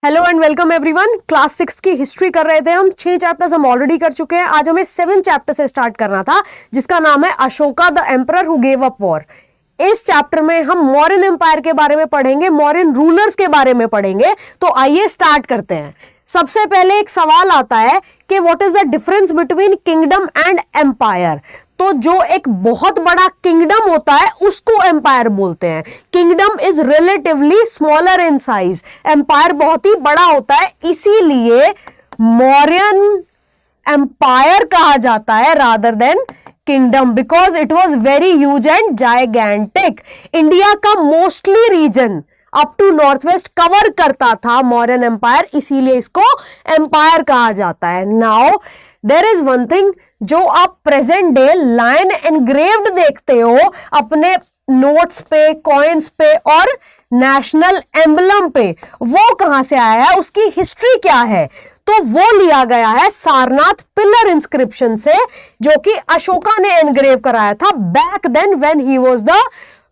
Hello and welcome everyone. Class 6 की history कर रहे थे हम। 6 चैप्टर्स हम ऑलरेडी कर चुके हैं। आज हमें 7 चैप्टर से स्टार्ट करना था जिसका नाम है Ashoka the emperor who gave up war. इस चैप्टर में हम मौर्यन एम्पायर के बारे में पढ़ेंगे, मौर्यन रूलर्स के बारे में पढ़ेंगे। तो आइए स्टार्ट करते हैं। सबसे पहले एक सवाल आता है कि what is the difference between kingdom and empire. तो जो एक बहुत बड़ा किंगडम होता है उसको एम्पायर बोलते हैं। Kingdom is relatively smaller in size, empire बहुत ही बड़ा होता है, इसीलिए मौर्यन एम्पायर कहा जाता है rather than kingdom, because it was very huge and gigantic. India का mostly region up to north west cover करता था मौर्यन एम्पायर, इसीलिए इसको एम्पायर कहा जाता है। Now there is one thing, जो आप प्रेजेंट डे लायन एनग्रेव्ड देखते हो अपने नोट्स पे, कॉइन्स पे और नेशनल एम्बलम पे, वो कहां से आया है, उसकी हिस्ट्री क्या है? तो वो लिया गया है सारनाथ पिलर इंस्क्रिप्शन से, जो कि अशोका ने एनग्रेव कराया था back then when he was the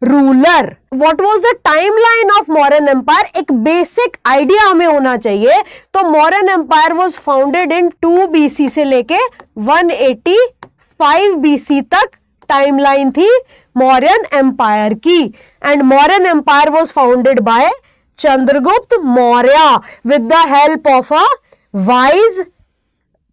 ruler. What was the timeline of Mauryan empire, एक बेसिक आइडिया हमें होना चाहिए। तो Mauryan empire was founded in 2 BC से लेके 185 BC तक टाइमलाइन थी मौर्यन एम्पायर की। And Mauryan empire was founded by Chandragupta Maurya with the help of a wise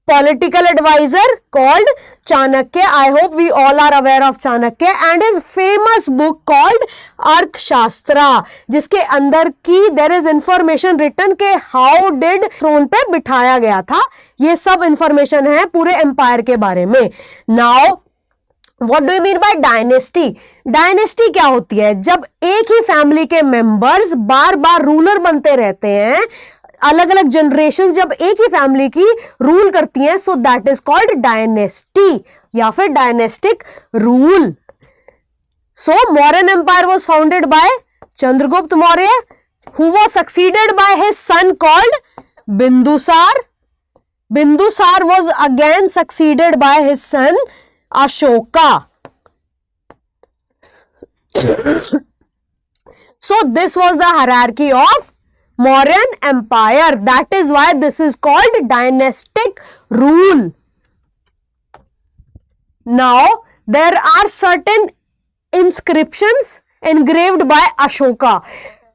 political advisor called Chanakya. I hope we all are aware of Chanakya and his famous book called अर्थशास्त्र, जिसके अंदर की there is information written के how did throne पे बिठाया गया था। ये सब इंफॉर्मेशन है पूरे एम्पायर के बारे में। Now What do you mean by dynasty? Dynasty क्या होती है? जब एक ही फैमिली के मेंबर्स बार बार रूलर बनते रहते हैं, अलग अलग जनरेशन जब एक ही फैमिली की रूल करती हैं, so that is called dynasty या फिर dynastic rule. So Mauryan empire was founded by Chandragupta Maurya who was succeeded by his son called Bindusara. Bindusara was again succeeded by his son Ashoka. So this was the hierarchy of Mauryan Empire. That is why this is called dynastic rule. Now there are certain inscriptions engraved by Ashoka.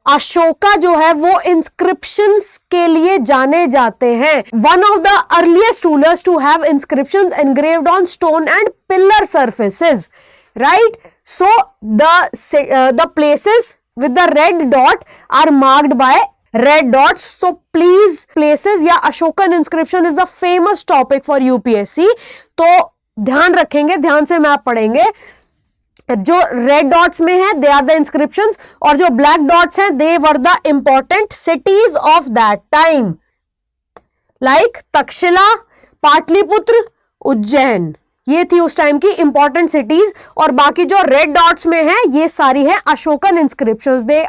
Ashoka जो है वो inscriptions के लिए जाने जाते हैं। One of the earliest rulers to have inscriptions engraved on stone and pillar surfaces, right? So the places with the red dot are marked by red dots. So please places या Ashokan inscription is the famous topic for UPSC, तो ध्यान रखेंगे, ध्यान से map पढ़ेंगे। जो red dots में है दे आर द इंस्क्रिप्शंस, और जो ब्लैक डॉट्स हैं they were the important cities of that time, like Takshashila, Pataliputra, Ujjain. ये थी उस टाइम की इंपॉर्टेंट सिटीज। और बाकी जो रेड डॉट्स में है ये सारी है Ashokan inscriptions. There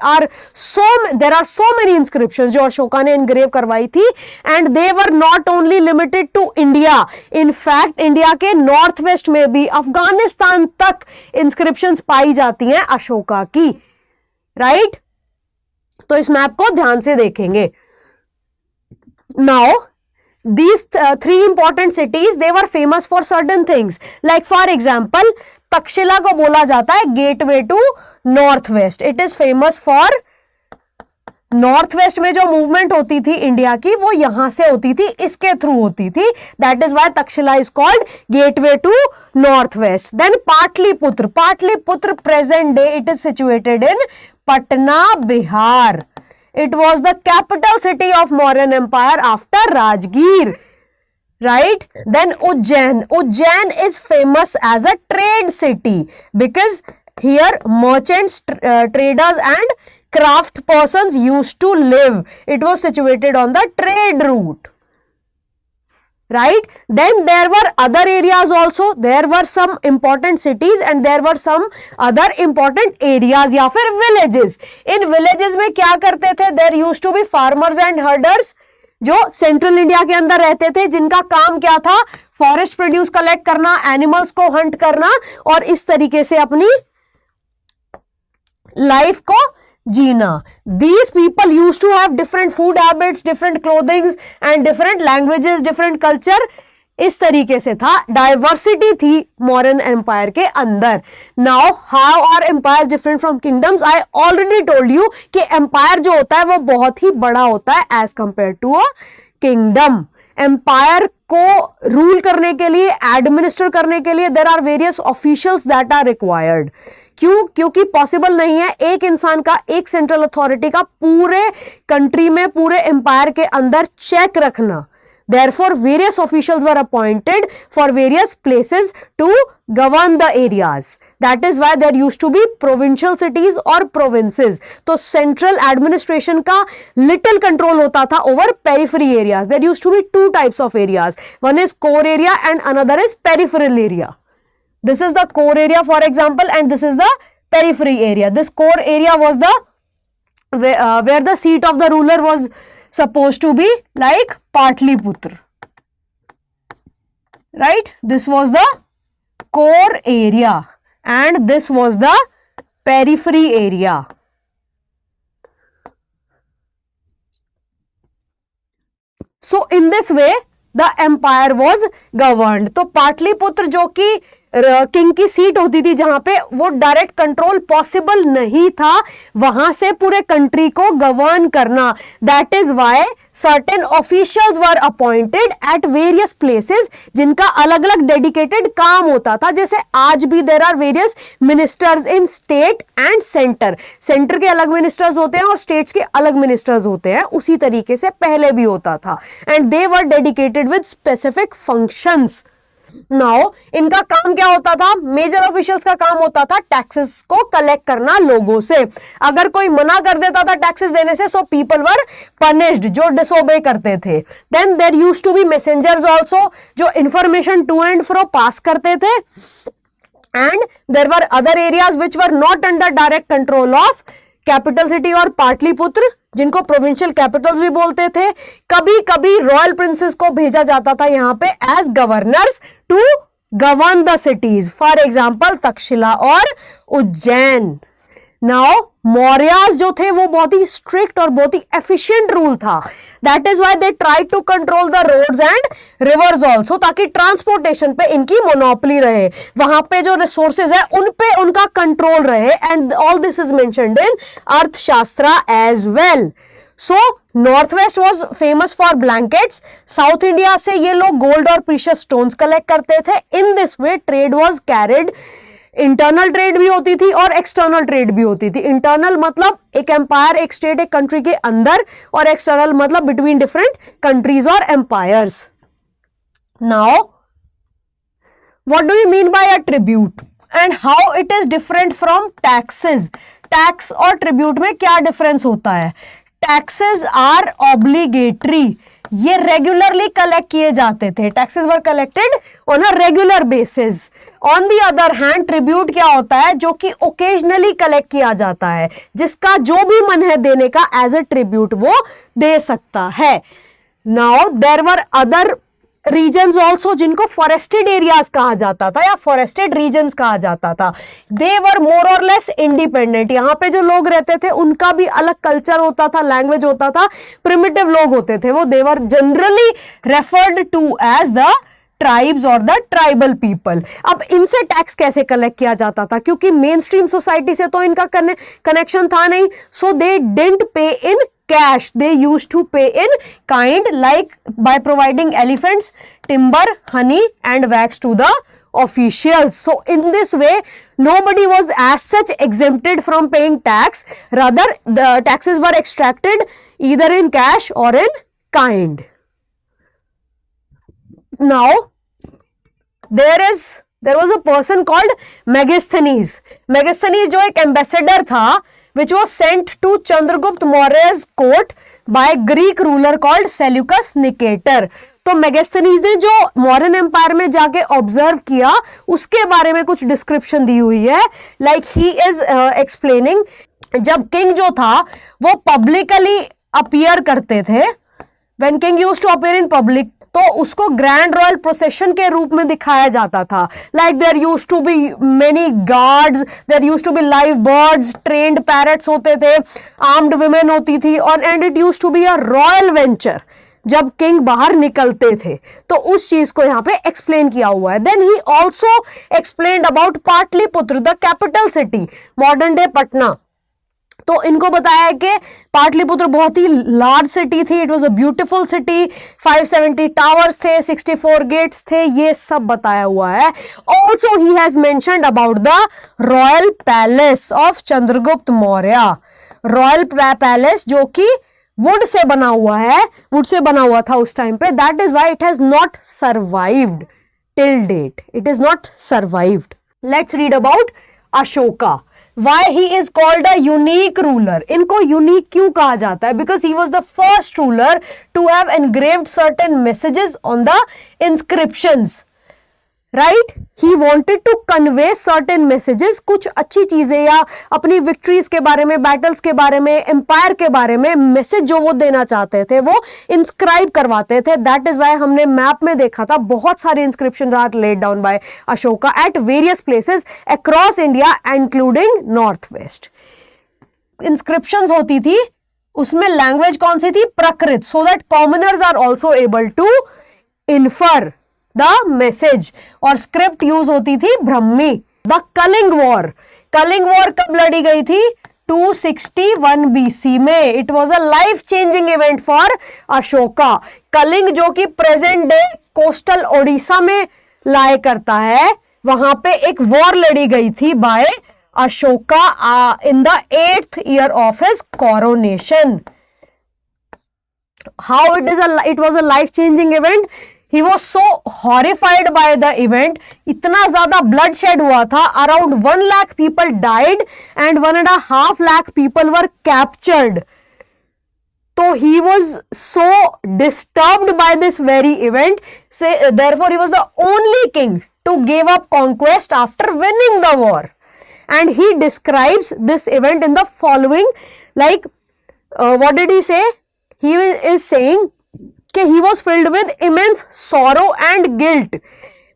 are so many inscriptions जो अशोका ने इनग्रेव करवाई थी, and they were not only limited to India. In fact India के नॉर्थ वेस्ट में भी अफगानिस्तान तक इंस्क्रिप्शंस पाई जाती हैं अशोका की, राइट? तो इस मैप को ध्यान से देखेंगे। Now these 3 important cities, they were famous for certain things, like for example Takshashila को बोला जाता है gateway to north west. It is famous for north west में जो मूवमेंट होती थी इंडिया की वो यहां से होती थी, इसके थ्रू होती थी। That is why Takshashila is called gateway to north west. Then Pataliputra, Pataliputra present day it is situated in Patna, Bihar. It was the capital city of Mauryan Empire after Rajgir, right? Then Ujjain. Ujjain is famous as a trade city because here merchants, traders and craft persons used to live. It was situated on the trade route, right? Then there were other areas also. There were some important cities and there were some other important areas या फिर villages. In villages में क्या करते थे? There used to be farmers and herders जो central India के अंदर रहते थे, जिनका काम क्या था? फॉरेस्ट प्रोड्यूस कलेक्ट करना, एनिमल्स को हंट करना और इस तरीके से अपनी लाइफ को जीना। These people used to have different food habits, different clothing and different languages, different culture. इस तरीके से था, डाइवर्सिटी थी मॉडर्न एम्पायर के अंदर। Now how are empire different from kingdoms? I already told you कि एम्पायर जो होता है वो बहुत ही बड़ा होता है as compared to a kingdom. Empire को रूल करने के लिए, एडमिनिस्टर करने के लिए there are various officials that are required. क्यों? क्योंकि पॉसिबल नहीं है एक इंसान का, एक सेंट्रल अथॉरिटी का पूरे कंट्री में, पूरे एम्पायर के अंदर चेक रखना। Therefore, various officials were appointed for various places to govern the areas. That is why there used to be provincial cities or provinces. तो central administration का little control होता था over periphery areas. There used to be two types of areas. One is core area and another is peripheral area. This is the core area, for example, and this is the periphery area. This core area was the where the seat of the ruler was supposed to be, like Patliputra, right? This was the core area and this was the periphery area. So in this way the empire was governed. तो पाटलिपुत्र जो कि king की seat होती थी, जहां पे वो direct control possible नहीं था, वहां से पूरे कंट्री को गवर्न करना। That is why certain officials were appointed eight various places, जिनका अलग अलग डेडिकेटेड काम होता था। जैसे आज भी there are various ministers in state and centre. Centre के अलग मिनिस्टर्स होते हैं और स्टेट्स के अलग मिनिस्टर्स होते हैं, उसी तरीके से पहले भी होता था। And they were dedicated with specific functions. Now इनका काम क्या होता था? मेजर ऑफिशियल्स का काम होता था टैक्सेस को कलेक्ट करना लोगों से। अगर कोई मना कर देता था टैक्सेस देने से, सो पीपल वर पनिश्ड, जो डिसोबे करते थे। Then there used to be messengers also, जो information to and fro pass करते थे। And there were other areas which were not under direct control of capital city और पाटलिपुत्र, जिनको provincial Capitals भी बोलते थे। कभी कभी रॉयल प्रिंसेस को भेजा जाता था यहाँ पे as governors to govern the cities, for example Takshashila और उज्जैन। नाउ मौर्यास जो थे वो बहुत ही स्ट्रिक्ट और बहुत ही एफिशिएंट रूल था। That is why they try to control the roads and rivers also, ताकि ट्रांसपोर्टेशन पे इनकी मोनोपोली रहे, वहां पे जो रिसोर्सेज है उन पे उनका कंट्रोल रहे। And all this is mentioned in Arthashastra as well. So north west was famous for blankets. South India से ये लोग गोल्ड और प्रीशियस स्टोन्स कलेक्ट करते थे। In this way trade was carried. Internal trade भी होती थी और एक्सटर्नल ट्रेड भी होती थी। इंटरनल मतलब एक एम्पायर, एक स्टेट, एक कंट्री के अंदर, और एक्सटर्नल मतलब बिटवीन डिफरेंट कंट्रीज और empires. Now what do you mean by a tribute and how it is different from taxes? Tax और ट्रिब्यूट में क्या डिफरेंस होता है? टैक्सेस आर ऑब्लिगेटरी, ये रेगुलरली कलेक्ट किए जाते थे। Taxes were collected on a regular basis. On the other hand tribute क्या होता है? जो कि ओकेजनली कलेक्ट किया जाता है, जिसका जो भी मन है देने का एज ए ट्रिब्यूट वो दे सकता है। Now there were other regions also, जिनको फॉरेस्टेड एरियाज कहा जाता था या फॉरेस्टेड रीजन्स कहा जाता था। दे वर मोर और लेस इंडिपेंडेंट। यहाँ पे जो लोग रहते थे उनका भी अलग कल्चर होता था, लैंग्वेज होता था, प्रिमिटिव लोग होते थे वो। They were generally referred to as the tribes और द ट्राइबल पीपल। अब इनसे टैक्स कैसे कलेक्ट किया जाता था? क्योंकि मेन स्ट्रीम सोसाइटी से तो इनका कनेक्शन था नहीं, सो दे डिडंट पे इन cash, they used to pay in kind, like by providing elephants, timber, honey and wax to the officials. So in this way nobody was as such exempted from paying tax, rather the taxes were extracted either in cash or in kind. Now there was a person called Megasthenes. Megasthenes जो एक ambassador था, which was sent to Chandragupta Maurya's court by Greek ruler called Seleucus Nicator. तो मेगास्थनीज ने जो modern empire में जाके observe किया उसके बारे में कुछ डिस्क्रिप्शन दी हुई है। लाइक ही इज एक्सप्लेनिंग, जब किंग जो था वो पब्लिकली अपीयर करते थे, when king used to appear in public, तो उसको ग्रैंड रॉयल प्रोसेशन के रूप में दिखाया जाता था. Like there used to be many guards, there used to be live birds, trained parrots होते थे, आर्म्ड वुमेन होती थी, और and it used to be a royal venture. जब किंग बाहर निकलते थे तो उस चीज को यहाँ पे एक्सप्लेन किया हुआ है. Then he also explained about Pataliputra, the capital city, modern day Patna. तो इनको बताया है कि पाटलिपुत्र बहुत ही लार्ज सिटी थी. It was a beautiful city. 570 towers थे, 64 गेट्स थे, ये सब बताया हुआ है. Also he has mentioned about the royal palace of Chandragupta Maurya. Royal palace जो कि वुड से बना हुआ है, वुड से बना हुआ था उस टाइम पे. That is why it has not survived till date. It is not survived. Let's read about Ashoka. Why he is called a unique ruler? इनको unique क्यों कहा जाता है? Because he was the first ruler to have engraved certain messages on the inscriptions. Right? He wanted to convey certain messages. कुछ अच्छी चीजें या अपनी विक्ट्रीज के बारे में, बैटल्स के बारे में, एम्पायर के बारे में मैसेज जो वो देना चाहते थे वो इंस्क्राइब करवाते थे. दैट इज वाई हमने मैप में देखा था बहुत सारे inscription are laid down by Ashoka at various places across India including north west. Inscriptions होती थी, उसमें लैंग्वेज कौन सी थी? Prakrit, so that commoners are also able to infer the message. और स्क्रिप्ट यूज होती थी Brahmi. The Kalinga war. Kalinga war कब लड़ी गई थी? 261 BC में. It was a life changing event for Ashoka. Kalinga जो कि प्रेजेंट डे कोस्टल ओडिशा में लाया करता है, वहां पे एक वॉर लड़ी गई थी by Ashoka in the 8th year of his coronation. How it was a life changing event. He was so horrified by the event. इतना ज्यादा bloodshed हुआ था. Around 1 lakh people died and 1.5 lakh people were captured. तो he was so disturbed by this very event. Therefore, he was the only king to give up conquest after winning the war. And he describes this event in the following, like, what did he say? He is saying कि he was filled with immense sorrow and guilt.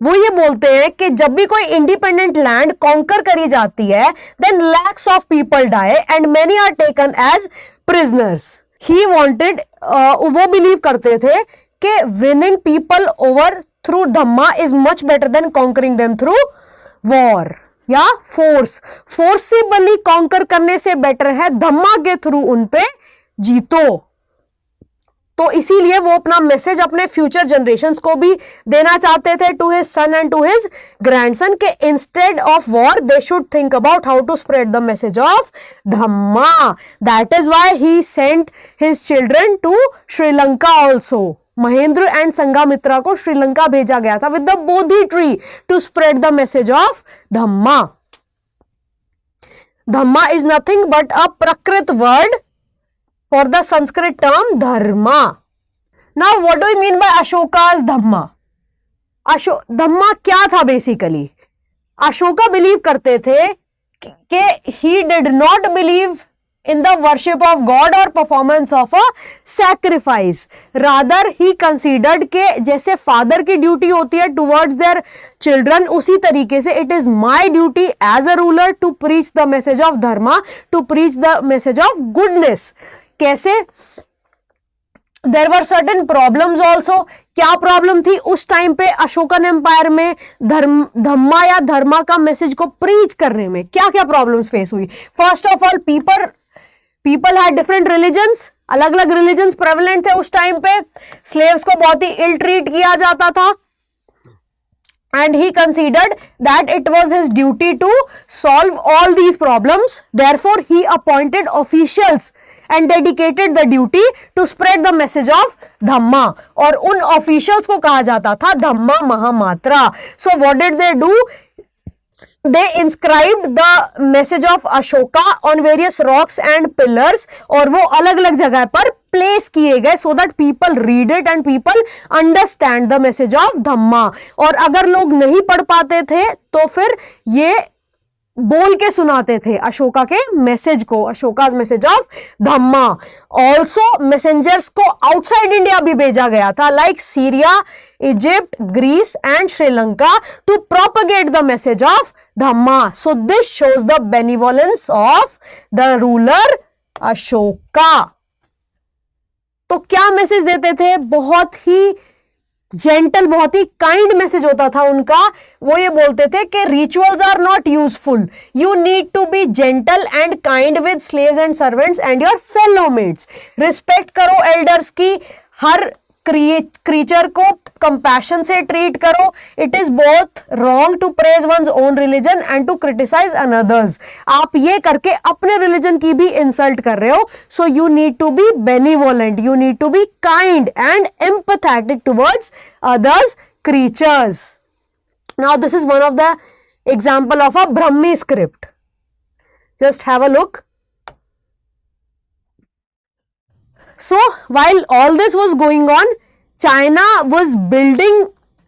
वो ये बोलते हैं कि जब भी कोई independent land conquer करी जाती है, then lakhs of people die and many are taken as prisoners. He wanted, वो बिलीव करते थे कि winning people over through Dhamma is much better than conquering them through war या फोर्स. फोर्सिबली कॉन्कर करने से बेटर है धम्मा के through उन पे जीतो. तो इसीलिए वो अपना मैसेज अपने फ्यूचर जनरेशंस को भी देना चाहते थे, to his son and to his grandson, के instead of war they should think about how to spread the message of Dhamma. That is why he sent his children to Sri Lanka also. Mahendra and संघामित्रा को श्रीलंका भेजा गया था with the Bodhi tree to spread the message of Dhamma. Dhamma is nothing but a Prakrit word for the Sanskrit term dharma. Now what do you mean by Ashoka's dhamma? धम्मा क्या था basically? Ashoka believe करते थे कि he did not believe in the worship of God or performance of a sacrifice. Rather he considered कि जैसे father की duty होती है towards their children, उसी तरीके से it is my duty as a ruler to preach the message of dharma, to preach the message of goodness. कैसे? There were certain problems also. क्या प्रॉब्लम थी उस टाइम पे अशोकन एम्पायर में धम्मा या धर्मा का मैसेज को प्रीच करने में? क्या क्या प्रॉब्लम्स फेस हुई? First of all, people had different religions. अलग अलग रिलीजन्स प्रेवलेंट थे उस टाइम पे. स्लेव्स को बहुत ही इल ट्रीट किया जाता था. And he considered that it was his duty to solve all these problems. Therefore, he appointed officials and dedicated the duty to spread the message of Dhamma. और उन officials को कहा जाता था धम्मा महामात्रा. So what did they do? They inscribed the message of Ashoka on various rocks and pillars. और वो अलग अलग जगह पर प्लेस किए गए so that people read it and people understand the message of Dhamma. और अगर लोग नहीं पढ़ पाते थे तो फिर ये बोल के सुनाते थे अशोका के मैसेज को, Ashoka's message of Dhamma. Also messengers को आउटसाइड इंडिया भी भेजा गया था, like Syria, Egypt, Greece and Sri Lanka, to propagate the message of Dhamma. So this shows the बेनिवोलेंस of the ruler Ashoka. तो क्या मैसेज देते थे? बहुत ही जेंटल, बहुत ही काइंड मैसेज होता था उनका। वो ये बोलते थे कि rituals are not useful, you need to be gentle and kind with slaves and servants and your fellow mates. Respect करो एल्डर्स की, हर क्रीचर को कंपैशन से ट्रीट करो। It is both wrong to praise one's own religion and to criticise another's. आप ये करके अपने रिलीजन की भी इंसल्ट कर रहे हो। So you need to be benevolent, you need to be kind and empathetic towards others creatures. Now this is one of the example of a Brahmi script. Just have a look. So while all this was going on, China was building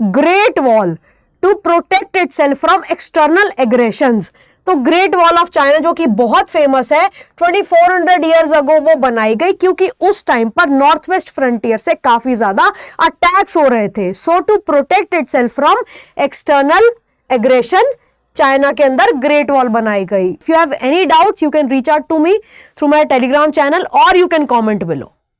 Great Wall to protect itself from external aggressions. तो great wall of China जो कि बहुत famous है, 2400 years ago वो बनाई गई, क्योंकि उस टाइम पर नॉर्थ वेस्ट फ्रंटियर से काफी ज्यादा अटैक्स हो रहे थे। So to protect itself from external aggression, China के अंदर ग्रेट वॉल बनाई गई। If you have any doubt, you can reach out to me through my Telegram channel और यू कैन कॉमेंट बिलो।